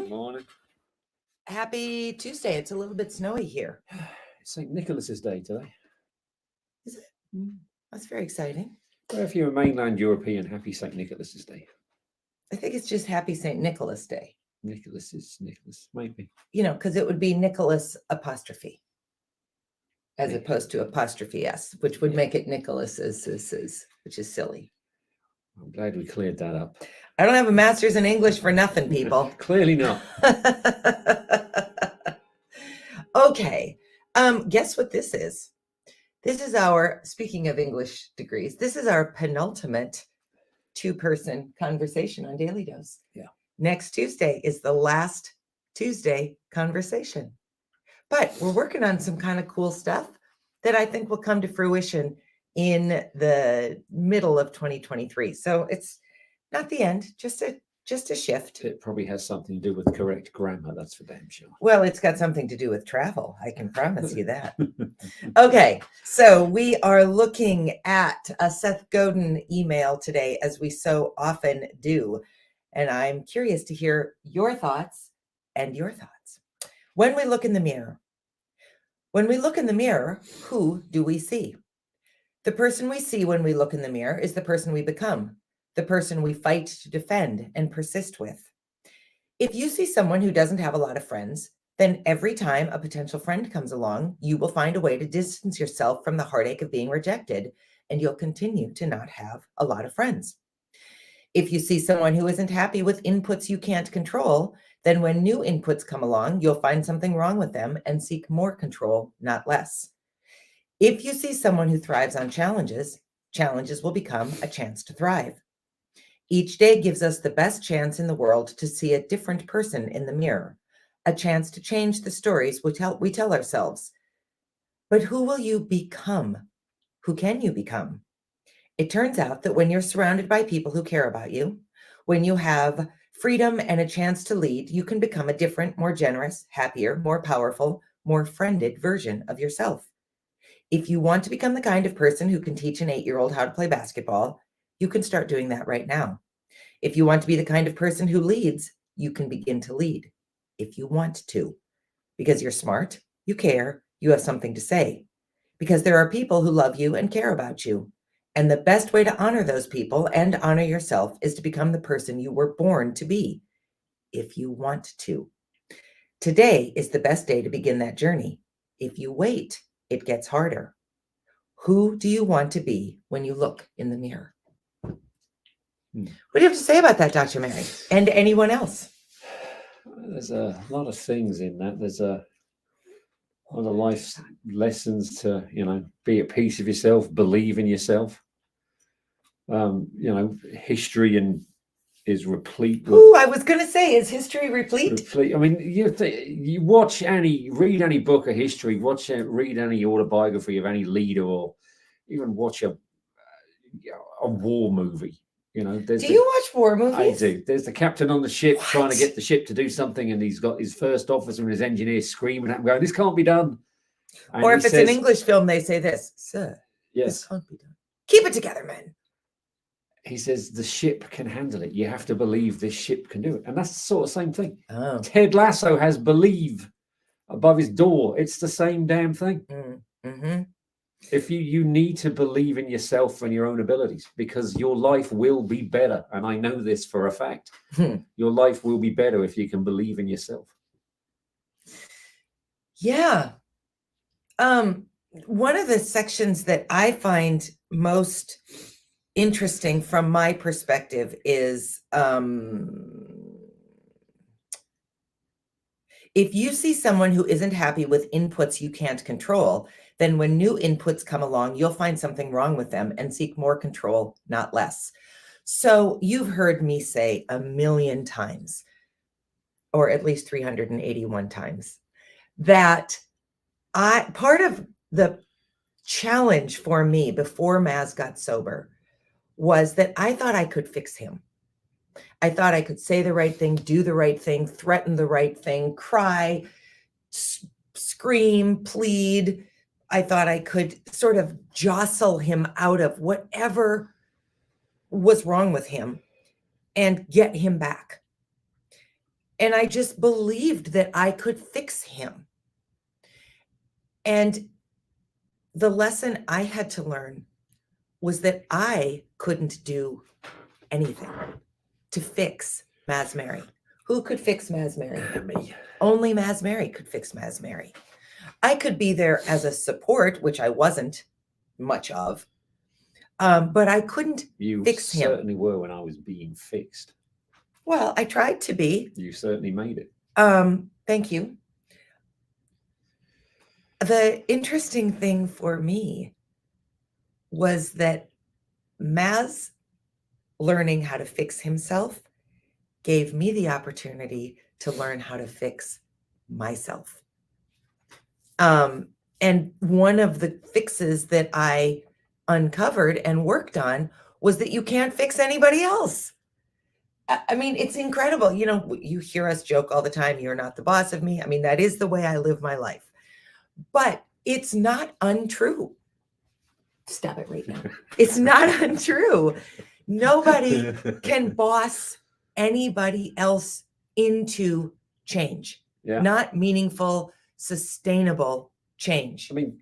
Good morning. Happy Tuesday. It's a little bit snowy here. It's St. Nicholas's Day today. Is it? That's very exciting. Well, if you're a mainland European, happy St. Nicholas's Day. I think it's just Happy St. Nicholas Day. Nicholas, maybe. You know, because it would be Nicholas apostrophe as opposed to apostrophe S, which would make it Nicholas's, which is silly. I'm glad we cleared that up. I don't have a master's in English for nothing, people. Clearly not. Okay. Guess what this is? This is our, speaking of English degrees, this is our penultimate two-person conversation on Daily Dose. Yeah. Next Tuesday is the last Tuesday conversation. But we're working on some kind of cool stuff that I think will come to fruition in the middle of 2023. So it's not the end, just a shift. It probably has something to do with correct grammar, that's for damn sure. Well, it's got something to do with travel. I can promise you that. Okay, so we are looking at a Seth Godin email today, as we so often do. And I'm curious to hear your thoughts and your thoughts. When we look in the mirror, who do we see? The person we see when we look in the mirror is the person we become, the person we fight to defend and persist with. If you see someone who doesn't have a lot of friends, then every time a potential friend comes along, you will find a way to distance yourself from the heartache of being rejected, and you'll continue to not have a lot of friends. If you see someone who isn't happy with inputs you can't control, then when new inputs come along, you'll find something wrong with them and seek more control, not less. If you see someone who thrives on challenges, challenges will become a chance to thrive. Each day gives us the best chance in the world to see a different person in the mirror, a chance to change the stories we tell ourselves. But who will you become? Who can you become? It turns out that when you're surrounded by people who care about you, when you have freedom and a chance to lead, you can become a different, more generous, happier, more powerful, more friended version of yourself. If you want to become the kind of person who can teach an 8-year-old how to play basketball, you can start doing that right now. If you want to be the kind of person who leads, you can begin to lead. If you want to, because you're smart, you care, you have something to say, because there are people who love you and care about you. And the best way to honor those people and honor yourself is to become the person you were born to be, if you want to. Today is the best day to begin that journey. If you wait, it gets harder. Who do you want to be when you look in the mirror? What do you have to say about that, Dr. Mary, and anyone else? There's a lot of things in that. There's one of the life lessons to, be at peace with yourself, believe in yourself. History is replete with... I was going to say, is history replete? I mean, you read any book of history, read any autobiography of any leader, or even watch a war movie. Do you watch war movies? I do. There's the captain on the ship trying to get the ship to do something, and he's got his first officer and his engineers screaming at him, going, "This can't be done." And or if it's an English film, they say this, "Sir, yes, this can't be done. Keep it together, men." He says the ship can handle it. You have to believe this ship can do it. And that's the sort of same thing. Oh. Ted Lasso has believe above his door. It's the same damn thing. Mm-hmm. If you need to believe in yourself and your own abilities, because your life will be better. And I know this for a fact. Your life will be better if you can believe in yourself. Yeah. One of the sections that I find most interesting from my perspective is if you see someone who isn't happy with inputs you can't control, then when new inputs come along, you'll find something wrong with them and seek more control, not less. So you've heard me say 1,000,000 times, or at least 381 times, that part of the challenge for me before Maz got sober was that I thought I could fix him. I thought I could say the right thing, do the right thing, threaten the right thing, cry, scream, plead. I thought I could sort of jostle him out of whatever was wrong with him and get him back. And I just believed that I could fix him. And the lesson I had to learn was that I couldn't do anything to fix Maz Mary. Who could fix Maz Mary? Me. Only Maz Mary could fix Maz Mary. I could be there as a support, which I wasn't much of, but I couldn't You fix him. certainly were when I was being fixed. Well, I tried to be. You certainly made it. Thank you. The interesting thing for me was that Maz learning how to fix himself gave me the opportunity to learn how to fix myself. And one of the fixes that I uncovered and worked on was that you can't fix anybody else. I mean, it's incredible. You know, you hear us joke all the time, you're not the boss of me. I mean, that is the way I live my life. But it's not untrue. Stop it right now. It's not untrue. Nobody can boss anybody else into change. Yeah. Not meaningful, sustainable change. I mean,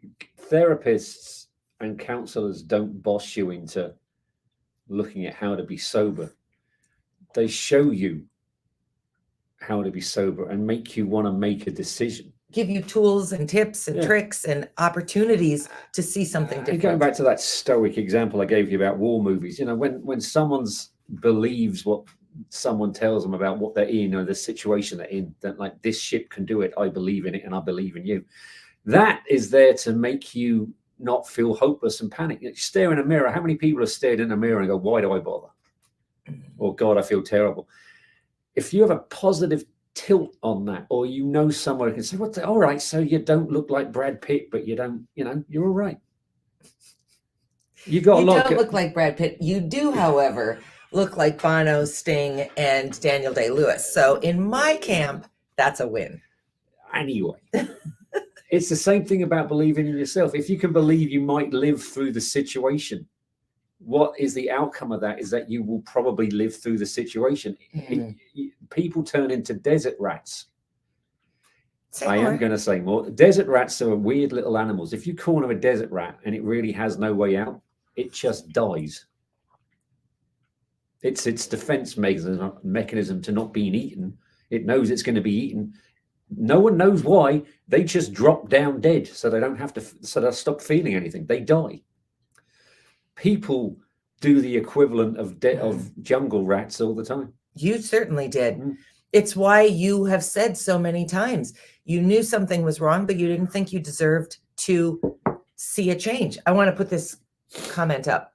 therapists and counselors don't boss you into looking at how to be sober. They show you how to be sober and make you want to make a decision. Give you tools and tips and tricks and opportunities to see something different. And going back to that stoic example I gave you about war movies, you know, when someone's believes what someone tells them about what they're in or the situation they're in, that like, this ship can do it, I believe in it and I believe in you. That is there to make you not feel hopeless and panic. You stare in a mirror. How many people have stared in a mirror and go, why do I bother? Or God, I feel terrible. If you have a positive tilt on that, or you know someone who can say, "What's all right? So you don't look like Brad Pitt, but you don't, you know, you're all right." You got You a lot. don't look like Brad Pitt. You do, however, look like Bono, Sting, and Daniel Day-Lewis. So in my camp, that's a win. Anyway, it's the same thing about believing in yourself. If you can believe you might live through the situation, what is the outcome of that? Is that you will probably live through the situation. People turn into desert rats. I am going to say more. Desert rats are weird little animals. If you corner a desert rat and it really has no way out, it just dies. It's its defense mechanism to not being eaten. It knows it's going to be eaten. No one knows why. They just drop down dead, so they don't have to. So they stop feeling anything. They die. People do the equivalent of jungle rats all the time. You certainly did. It's why you have said so many times you knew something was wrong, but you didn't think you deserved to see a change. I want to put this comment up.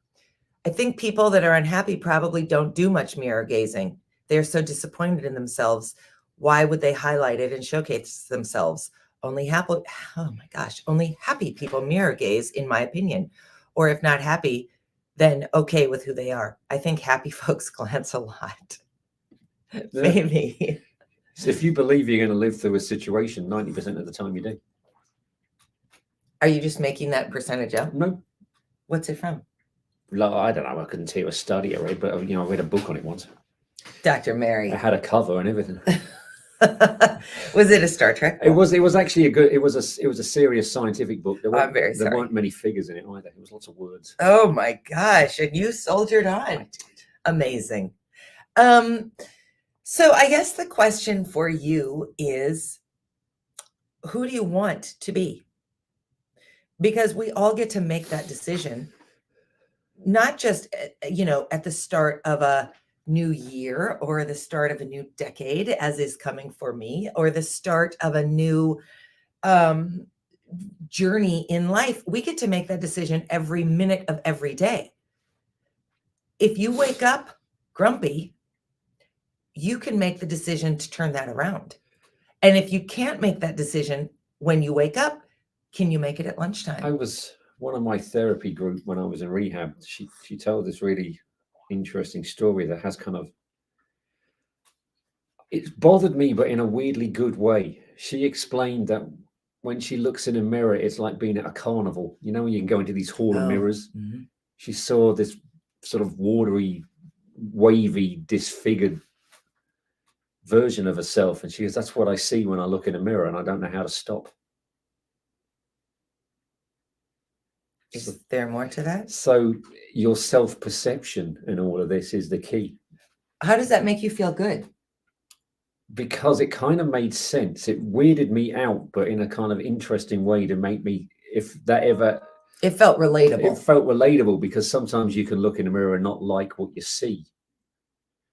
I think people that are unhappy probably don't do much mirror gazing. They're so disappointed in themselves. Why would they highlight it and showcase themselves? Only happy people mirror gaze, in my opinion. Or if not happy, then okay with who they are. I think happy folks glance a lot. Yeah. Maybe. So if you believe you're going to live through a situation, 90% of the time you do. Are you just making that percentage up? No. What's it from? I don't know. I couldn't tell you a study I read, but I read a book on it once. Dr. Mary. I had a cover and everything. Was it a Star Trek book? It was actually it was a serious scientific book. There weren't many figures in it either. It was lots of words. Oh my gosh. And you soldiered on. I did. Amazing. So I guess the question for you is, who do you want to be? Because we all get to make that decision, not just, at the start of a new year or the start of a new decade, as is coming for me, or the start of a new journey in life. We get to make that decision every minute of every day. If you wake up grumpy, you can make the decision to turn that around. And if you can't make that decision when you wake up, can you make it at lunchtime? I was one of my therapy group when I was in rehab. She told this really interesting story that has it's bothered me, but in a weirdly good way. She explained that when she looks in a mirror, it's like being at a carnival. You know, when you can go into these hall of mirrors. Mm-hmm. She saw this sort of watery, wavy, disfigured version of herself. And she goes, that's what I see when I look in a mirror and I don't know how to stop. Is there more to that? So your self-perception in all of this is the key. How does that make you feel good? Because it kind of made sense. It weirded me out, but in a kind of interesting way to make me, if that ever, It felt relatable. it felt relatable, because sometimes you can look in a mirror and not like what you see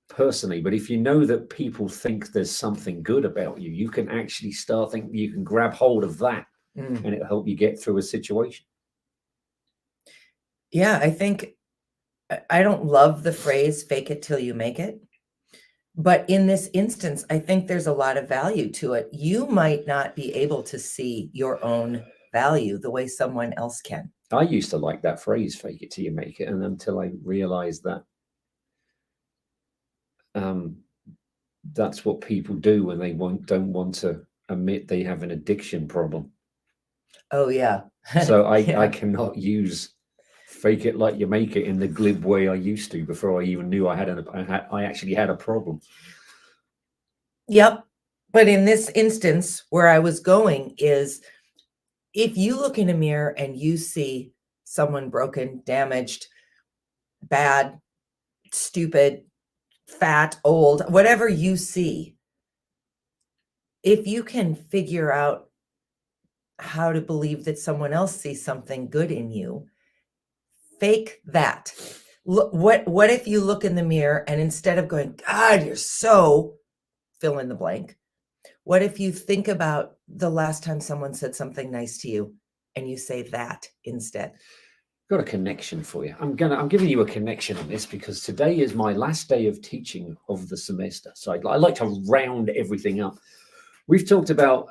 personally. But if you know that people think there's something good about you, you can actually start thinking, you can grab hold of that and it'll help you get through a situation. Yeah, I think I don't love the phrase fake it till you make it. But in this instance, I think there's a lot of value to it. You might not be able to see your own value the way someone else can. I used to like that phrase, fake it till you make it. And until I realized that that's what people do when they don't want to admit they have an addiction problem. Oh, yeah. So I Yeah. cannot use fake it like you make it in the glib way I used to before I even knew I actually had a problem. Yep. But in this instance, where I was going is, if you look in a mirror and you see someone broken, damaged, bad, stupid, fat, old, whatever you see, if you can figure out how to believe that someone else sees something good in you, fake that. Look, what if you look in the mirror and instead of going, God, you're so fill in the blank, what if you think about the last time someone said something nice to you and you say that instead? Got a connection for you. I'm giving you a connection on this because today is my last day of teaching of the semester. So I like to round everything up. We've talked about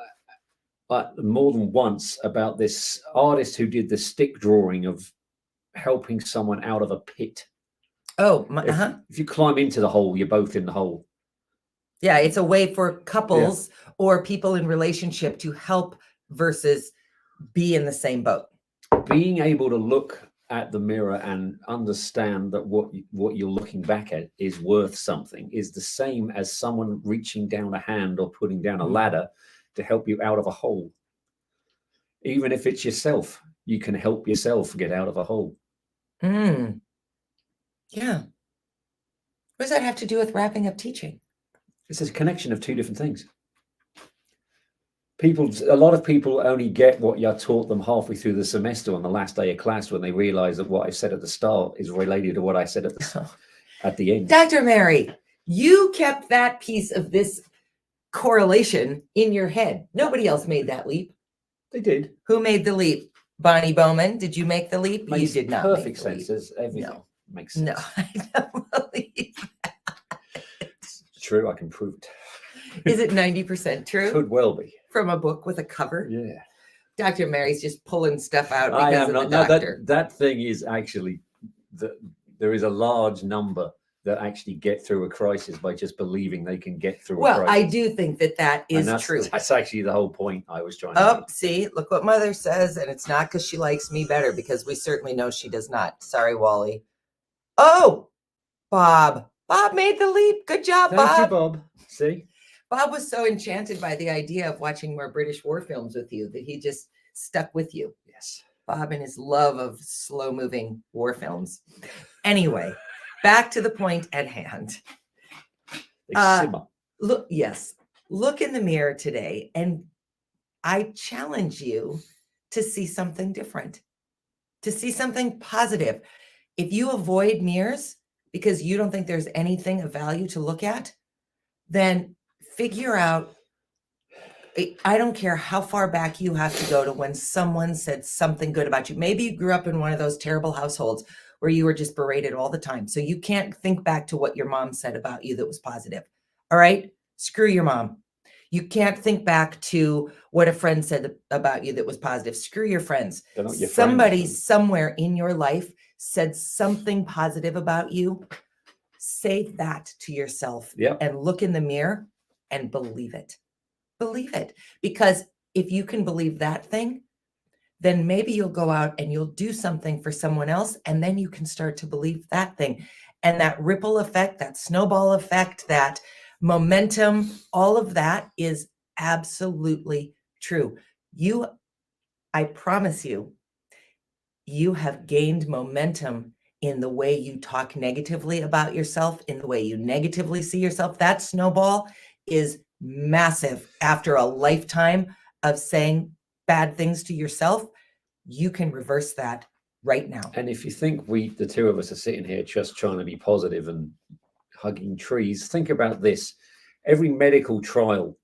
more than once about this artist who did the stick drawing of helping someone out of a pit. Oh, if you climb into the hole, you're both in the hole. Yeah, it's a way for couples or people in relationship to help versus be in the same boat. Being able to look at the mirror and understand that what you're looking back at is worth something is the same as someone reaching down a hand or putting down a ladder to help you out of a hole. Even if it's yourself, you can help yourself get out of a hole. Yeah. What does that have to do with wrapping up teaching? It's a connection of two different things. A lot of people only get what you taught them halfway through the semester on the last day of class when they realize that what I said at the start is related to what I said at the end. Dr. Mary, you kept that piece of this correlation in your head. Nobody else made that leap. They did. Who made the leap? Bonnie Bowman, did you make the leap? Makes you did not. Perfect sense. Everything makes sense. No, I don't believe. It's true. I can prove it. Is it 90% true? Could well be. From a book with a cover? Yeah. Dr. Mary's just pulling stuff out I because am of the not. doctor. That thing is actually there is a large number that actually get through a crisis by just believing they can get through a crisis. Well, I do think that is true. That's actually the whole point I was trying to make. See, look what Mother says, and it's not because she likes me better, because we certainly know she does not. Sorry, Wally. Oh, Bob. Bob made the leap. Good job, Thank Bob. you, Bob. See? Bob was so enchanted by the idea of watching more British war films with you that he just stuck with you. Yes. Bob and his love of slow-moving war films. Anyway, back to the point at hand. They simmer. Look in the mirror today, and I challenge you to see something different, to see something positive. If you avoid mirrors because you don't think there's anything of value to look at, then figure out, I don't care how far back you have to go to when someone said something good about you. Maybe you grew up in one of those terrible households where you were just berated all the time. So you can't think back to what your mom said about you that was positive. All right? Screw your mom. You can't think back to what a friend said about you that was positive. Screw your friends. They're not your Somebody friends. somewhere in your life said something positive about you. Say that to yourself and look in the mirror and believe it. Believe it. Because if you can believe that thing, then maybe you'll go out and you'll do something for someone else, and then you can start to believe that thing. And that ripple effect, that snowball effect, that momentum, all of that is absolutely true. I promise you, you have gained momentum in the way you talk negatively about yourself, in the way you negatively see yourself. That snowball is massive. After a lifetime of saying bad things to yourself, you can reverse that right now. And if you think the two of us are sitting here just trying to be positive and hugging trees, think about this. Every medical trial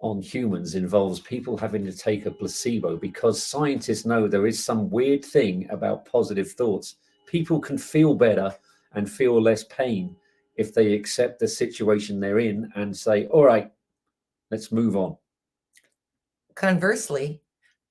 on humans involves people having to take a placebo because scientists know there is some weird thing about positive thoughts. People can feel better and feel less pain if they accept the situation they're in and say, all right, let's move on. Conversely,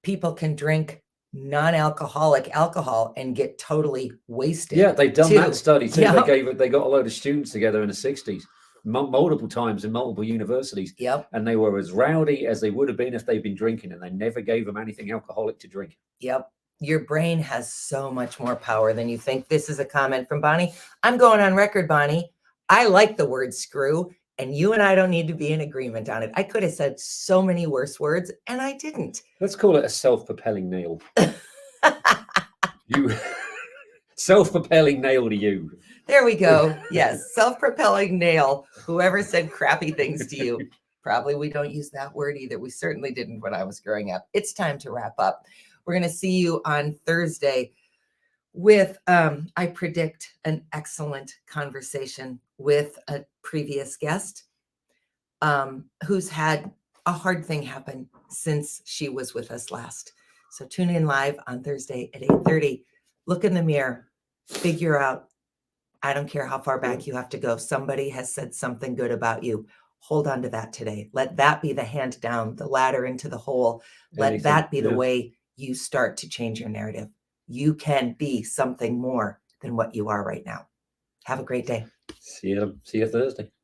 people can drink non-alcoholic alcohol and get totally wasted. Yeah, they've done that study too. Yep. They got a load of students together in the 60s, multiple times in multiple universities. Yep. And they were as rowdy as they would have been if they'd been drinking, and they never gave them anything alcoholic to drink. Yep. Your brain has so much more power than you think. This is a comment from Bonnie. I'm going on record, Bonnie. I like the word screw, and you and I don't need to be in agreement on it. I could have said so many worse words, and I didn't. Let's call it a self-propelling nail. You self-propelling nail to you. There we go. Yes, self-propelling nail. Whoever said crappy things to you. Probably we don't use that word either. We certainly didn't when I was growing up. It's time to wrap up. We're going to see you on Thursday with, I predict, an excellent conversation with a previous guest who's had a hard thing happen since she was with us last. So tune in live on Thursday at 8:30. Look in the mirror, figure out, I don't care how far back you have to go. Somebody has said something good about you. Hold on to that today. Let that be the hand down, the ladder into the hole. Let that be the way you start to change your narrative. You can be something more than what you are right now. Have a great day. See you Thursday.